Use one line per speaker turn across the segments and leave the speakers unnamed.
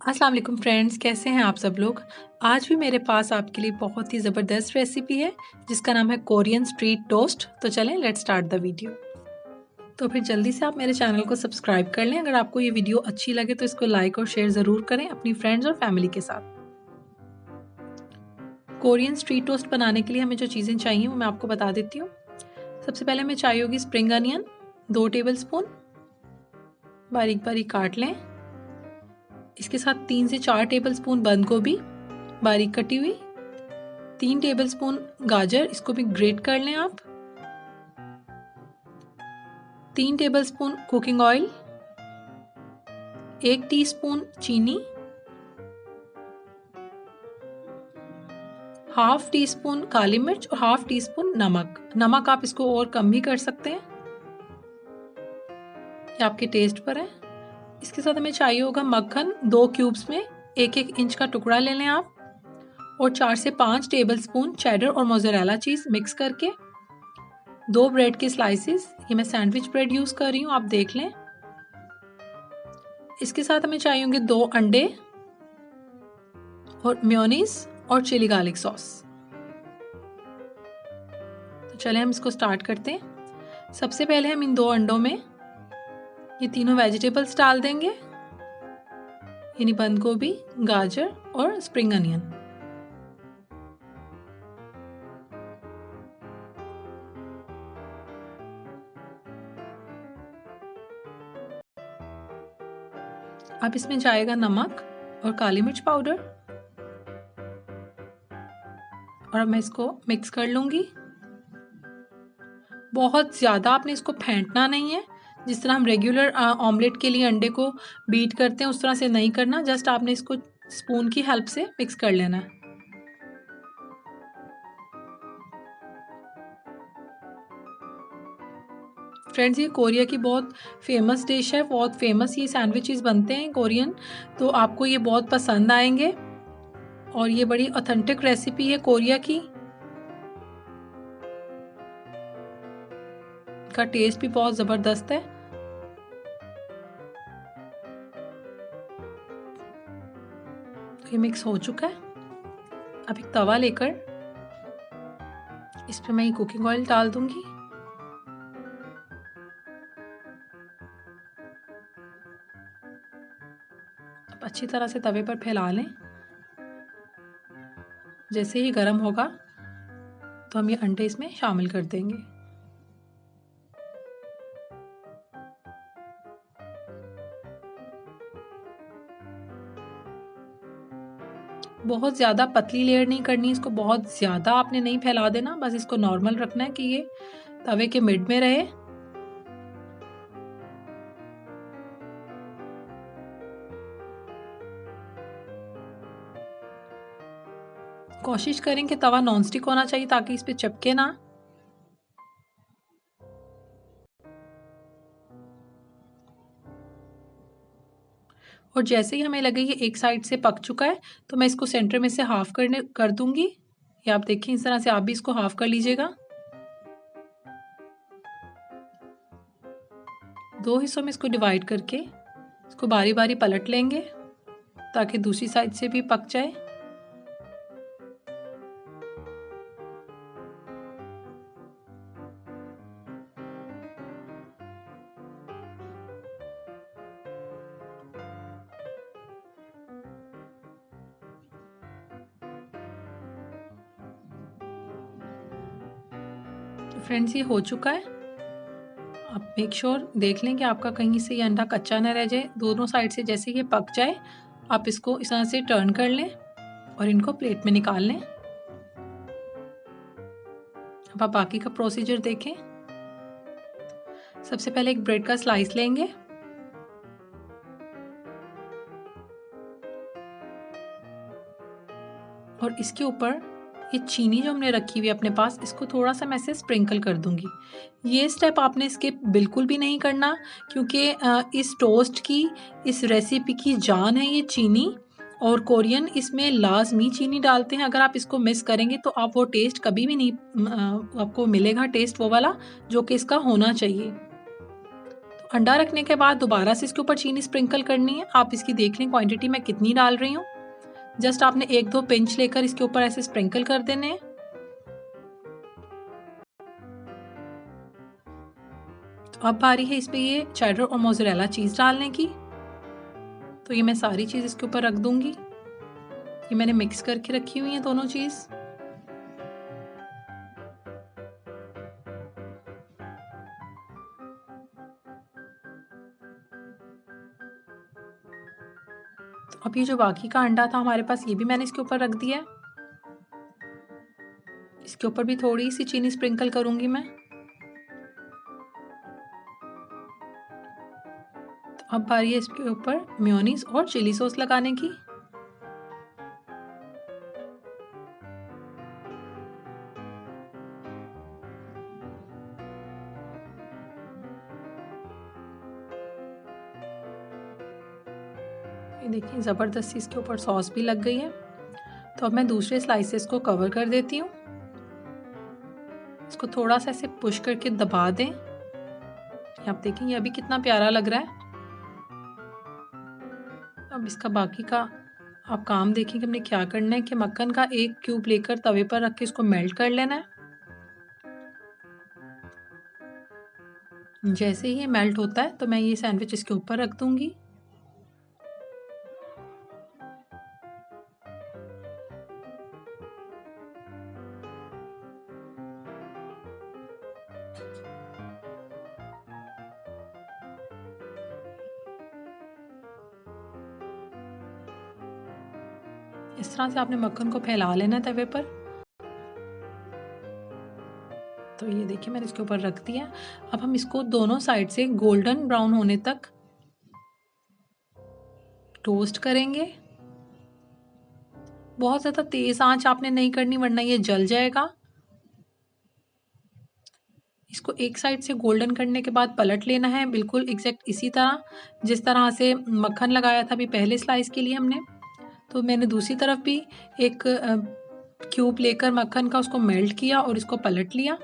अस्सलाम वालेकुम फ्रेंड्स, कैसे हैं आप सब लोग। आज भी मेरे पास आपके लिए बहुत ही ज़बरदस्त रेसिपी है जिसका नाम है कोरियन स्ट्रीट टोस्ट। तो चलें लेट्स स्टार्ट द वीडियो। तो फिर जल्दी से आप मेरे चैनल को सब्सक्राइब कर लें। अगर आपको ये वीडियो अच्छी लगे तो इसको लाइक और शेयर ज़रूर करें अपनी फ्रेंड्स और फैमिली के साथ। कोरियन स्ट्रीट टोस्ट बनाने के लिए हमें जो चीज़ें चाहिए वो मैं आपको बता देती हूँ। सबसे पहले हमें चाहिए होगी स्प्रिंग अनियन 2 टेबल स्पून, बारीक बारीक काट लें। इसके साथ 3 से 4 टेबल स्पून बंद गोभी बारीक कटी हुई, 3 टेबलस्पून गाजर, इसको भी ग्रेट कर लें आप, 3 टेबलस्पून कुकिंग ऑयल, 1 टीस्पून चीनी, हाफ टी स्पून काली मिर्च और हाफ टी स्पून नमक। नमक आप इसको और कम भी कर सकते हैं, ये आपके टेस्ट पर है। इसके साथ हमें चाहिए होगा मक्खन 2 क्यूब्स में 1-1 इंच का टुकड़ा ले लें आप, और 4 से 5 टेबलस्पून चेडर और मोज़रेला चीज़ मिक्स करके, 2 ब्रेड के स्लाइसेस, ये मैं सैंडविच ब्रेड यूज़ कर रही हूँ, आप देख लें। इसके साथ हमें चाहिए होंगे 2 अंडे और मेयोनीज और चिली गार्लिक सॉस। तो चलें हम इसको स्टार्ट करते हैं। सबसे पहले हम इन 2 अंडों में ये तीनों वेजिटेबल्स डाल देंगे, यानी बंद गोभी, गाजर और स्प्रिंग अनियन। अब इसमें जाएगा नमक और काली मिर्च पाउडर, और अब मैं इसको मिक्स कर लूँगी। बहुत ज़्यादा आपने इसको फेंटना नहीं है, जिस तरह हम रेगुलर ऑमलेट के लिए अंडे को बीट करते हैं उस तरह से नहीं करना, जस्ट आपने इसको स्पून की हेल्प से मिक्स कर लेना है। फ्रेंड्स, ये कोरिया की बहुत फेमस डिश है, बहुत फेमस ये सैंडविचेस बनते हैं कोरियन, तो आपको ये बहुत पसंद आएंगे, और ये बड़ी ऑथेंटिक रेसिपी है कोरिया की, का टेस्ट भी बहुत ज़बरदस्त है। तो ये मिक्स हो चुका है। अब एक तवा लेकर इस पर मैं ये कुकिंग ऑयल डाल दूंगी, अब अच्छी तरह से तवे पर फैला लें। जैसे ही गर्म होगा तो हम ये अंडे इसमें शामिल कर देंगे। बहुत ज़्यादा पतली लेयर नहीं करनी, इसको बहुत ज़्यादा आपने नहीं फैला देना, बस इसको नॉर्मल रखना है कि ये तवे के मिड में रहे। कोशिश करें कि तवा नॉनस्टिक होना चाहिए ताकि इस पे चिपके ना। और जैसे ही हमें लगे ये एक साइड से पक चुका है तो मैं इसको सेंटर में से हाफ कर दूंगी। ये आप देखें, इस तरह से आप भी इसको हाफ कर लीजिएगा। 2 हिस्सों में इसको डिवाइड करके इसको बारी बारी पलट लेंगे ताकि दूसरी साइड से भी पक जाए। तो फ्रेंड्स, ये हो चुका है। आप मेक श्योर देख लें कि आपका कहीं से ये अंडा कच्चा ना रह जाए। दोनों साइड से जैसे ये पक जाए आप इसको इस तरह से टर्न कर लें और इनको प्लेट में निकाल लें। अब आप बाकी का प्रोसीजर देखें। सबसे पहले एक ब्रेड का स्लाइस लेंगे, और इसके ऊपर ये चीनी जो हमने रखी हुई है अपने पास, इसको थोड़ा सा मैं से स्प्रिंकल कर दूंगी। ये स्टेप आपने स्किप बिल्कुल भी नहीं करना, क्योंकि इस टोस्ट की, इस रेसिपी की जान है ये चीनी, और कोरियन इसमें लाजमी चीनी डालते हैं। अगर आप इसको मिस करेंगे तो आप वो टेस्ट कभी भी नहीं आपको मिलेगा, टेस्ट वो वाला जो कि इसका होना चाहिए। तो अंडा रखने के बाद दोबारा से इसके ऊपर चीनी स्प्रिंकल करनी है। आप इसकी देख लें क्वांटिटी मैं कितनी डाल रही हूँ। जस्ट आपने 1-2 पिंच लेकर इसके ऊपर ऐसे स्प्रिंकल कर देने हैं। तो अब बारी है इस पे ये चेडर और मोज़रेला चीज़ डालने की। तो ये मैं सारी चीज़ इसके ऊपर रख दूंगी। ये मैंने मिक्स करके रखी हुई है दोनों चीज़। तो अब ये जो बाकी का अंडा था हमारे पास, ये भी मैंने इसके ऊपर रख दिया है। इसके ऊपर भी थोड़ी सी चीनी स्प्रिंकल करूंगी मैं। तो अब बारी है इसके ऊपर मेयोनीज और चिली सॉस लगाने की। ये देखिए ज़बरदस्ती इसके ऊपर सॉस भी लग गई है। तो अब मैं दूसरे स्लाइसेस को कवर कर देती हूँ। इसको थोड़ा सा ऐसे पुश करके दबा दें। आप देखें ये अभी कितना प्यारा लग रहा है। अब इसका बाकी का आप काम देखें कि हमने क्या करना है कि मक्खन का एक क्यूब लेकर तवे पर रख के इसको मेल्ट कर लेना है। जैसे ही ये मेल्ट होता है तो मैं ये सैंडविच इसके ऊपर रख दूंगी। इस तरह से आपने मक्खन को फैला लेना है तवे पर। तो ये देखिए मैंने इसके ऊपर रख दिया। अब हम इसको दोनों साइड से गोल्डन ब्राउन होने तक टोस्ट करेंगे। बहुत ज़्यादा तेज़ आंच आपने नहीं करनी वरना ये जल जाएगा। इसको एक साइड से गोल्डन करने के बाद पलट लेना है, बिल्कुल एग्जैक्ट इसी तरह जिस तरह से मक्खन लगाया था अभी पहले स्लाइस के लिए हमने। तो मैंने दूसरी तरफ भी एक क्यूब लेकर मक्खन का उसको मेल्ट किया और इसको पलट लिया।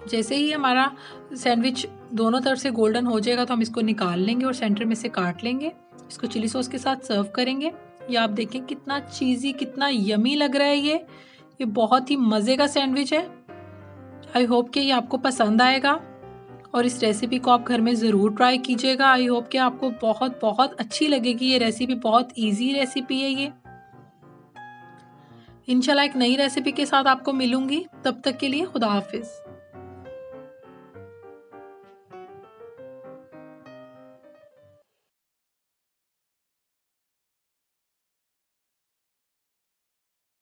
जैसे ही हमारा सैंडविच दोनों तरफ से गोल्डन हो जाएगा तो हम इसको निकाल लेंगे और सेंटर में से काट लेंगे। इसको चिली सॉस के साथ सर्व करेंगे। ये आप देखें कितना चीज़ी, कितना यमी लग रहा है। ये बहुत ही मज़े का सैंडविच है। आई होप कि ये आपको पसंद आएगा और इस रेसिपी को आप घर में ज़रूर ट्राई कीजिएगा। आई होप कि आपको बहुत बहुत अच्छी लगेगी ये रेसिपी। बहुत ईजी रेसिपी है ये। इंशाल्लाह एक नई रेसिपी के साथ आपको मिलूंगी। तब तक के लिए खुदा हाफिज़।